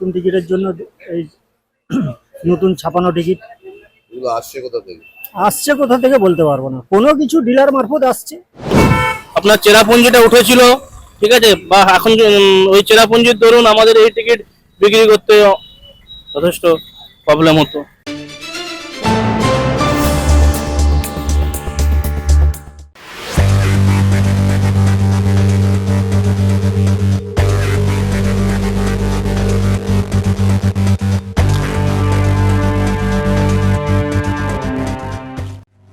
নতুন টিকিটের জন্য এই নতুন ছাপানো টিকিট এগুলো আসছে কোথা থেকে? আসছে কোথা থেকে বলতে পারবো না, কোনো কিছু ডিলার মারফত আসছে। আপনার চেরাপুঞ্জিটা উঠেছিল, ঠিক আছে, বা এখন ওই চেরাপুঞ্জির দরুন আমাদের এই টিকিট বিক্রি করতে যথেষ্ট প্রবলেম হতো।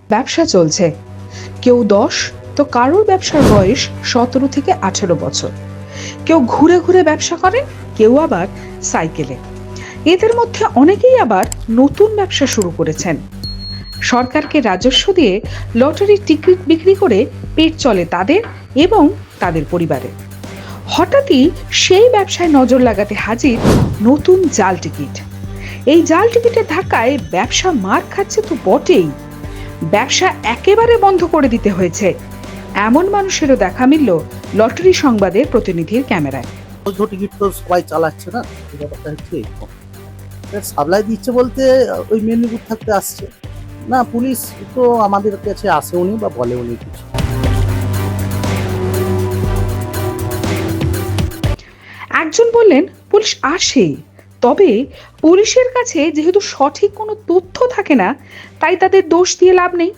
ব্যবসা চলছে, কেউ 10 তো কারোর ব্যবসার বয়স 17 থেকে 18 বছর। কেউ ঘুরে ঘুরে ব্যবসা করেন, কেউ আবার সাইকেলে। এদের মধ্যে অনেকেই আবার নতুন ব্যবসা শুরু করেছেন। সরকারকে রাজস্ব দিয়ে লটারির টিকিট বিক্রি করে পেট চলে তাদের এবং তাদের পরিবারের। হঠাৎই সেই ব্যবসায় নজর লাগাতে হাজির নতুন জাল টিকিট। এই জাল টিকিটের ধাক্কায় ব্যবসা মার খাচ্ছে তো বটেই, ব্যবসা একেবারে বন্ধ করে দিতে হয়েছে। এমন মানুষেরও দেখা মিলল লটারি সংবাদের প্রতিনিধির ক্যামেরায়। বৈধ টিকিট তো সবাই চালাচ্ছে না, এই ব্যাপারটা হচ্ছে এরকম। সাপ্লাই দিচ্ছে বলতে ওই মেদিনীপুর থাকতে আসছে না, পুলিশ তো আমাদের কাছে আসেওনি বা বলেওনি কিছু। একজন বললেন পুলিশ আসে, তবে পুলিশের কাছে যেহেতু সঠিক কোনো তথ্য থাকে না, তাই তাদের দোষ দিয়ে লাভ নেই।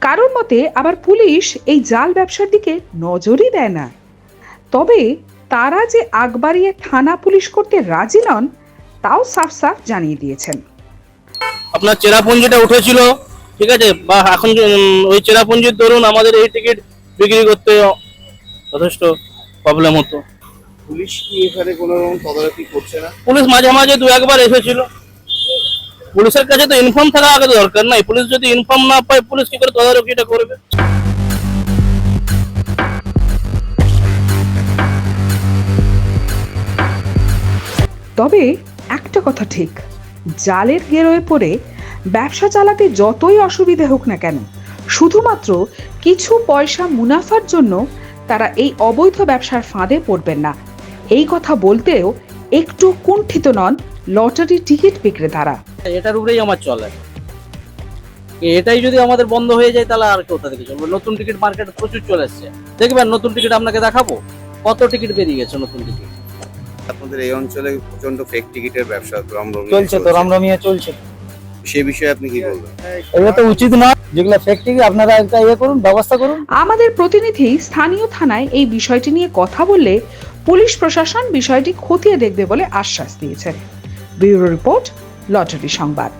কারোর মতে আবার পুলিশ এই জাল ব্যবসার দিকে নজরই দেয় না। তবে তারা যে আগ বাড়িয়ে থানা পুলিশ করতে রাজি নন, তাও সাফ সাফ জানিয়ে দিয়েছেন। আপনার চেরাপুঞ্জিটা উঠেছিল, ঠিক আছে, বা এখন ওই চেরাপুঞ্জির দরুন আমাদের এই টিকিট বিক্রি করতে যথেষ্ট প্রবলেম হতো। পুলিশ কি এখানে কোনো রকম তদারকি করছে না? পুলিশ মাঝে মাঝে 2-1 বার এসেছিল। পুলিশের কাছে তো ইনফর্ম থাকা আগে দরকার নাই, পুলিশ যদি ইনফর্ম না পায় পুলিশ কি করে তদারকিটা করবে? তবে একটা কথা ঠিক, জালের গেরোয় পড়ে ব্যবসা চালাতে যতই অসুবিধে হোক না কেন, শুধুমাত্র কিছু পয়সা মুনাফার জন্য তারা এই অবৈধ ব্যবসার ফাঁদে পড়বেন না, এই কথা বলতেও একটু কুণ্ঠিত নন লটারি টিকিট বিক্রেতারা। এটার উপরেই আমার চলে, এটাই যদি আমাদের বন্ধ হয়ে যায় তাহলে আর কোথা থেকে চলবে? নতুন টিকিট মার্কেটে প্রচুর চলে এসছে, দেখবেন নতুন টিকিট আপনাকে দেখাবো, কত টিকিট বেরিয়ে গেছে নতুন টিকিট। আপনাদের এই অঞ্চলে প্রচন্ড ফেক টিকিটের ব্যবসা চলছে তো রামরমিয়া চলছে, সেই বিষয়ে আপনি কি বলবেন? এটা তো উচিত না, যেগুলো ফেক টিকিট আপনারা একটা করুন, ব্যবস্থা করুন। আমাদের প্রতিনিধি স্থানীয় থানায় এই বিষয়টি নিয়ে কথা বললে পুলিশ প্রশাসন বিষয়টি খতিয়ে দেখবে বলে আশ্বাস দিয়েছেন। ব্যুরো রিপোর্ট, লটারি সংবাদ।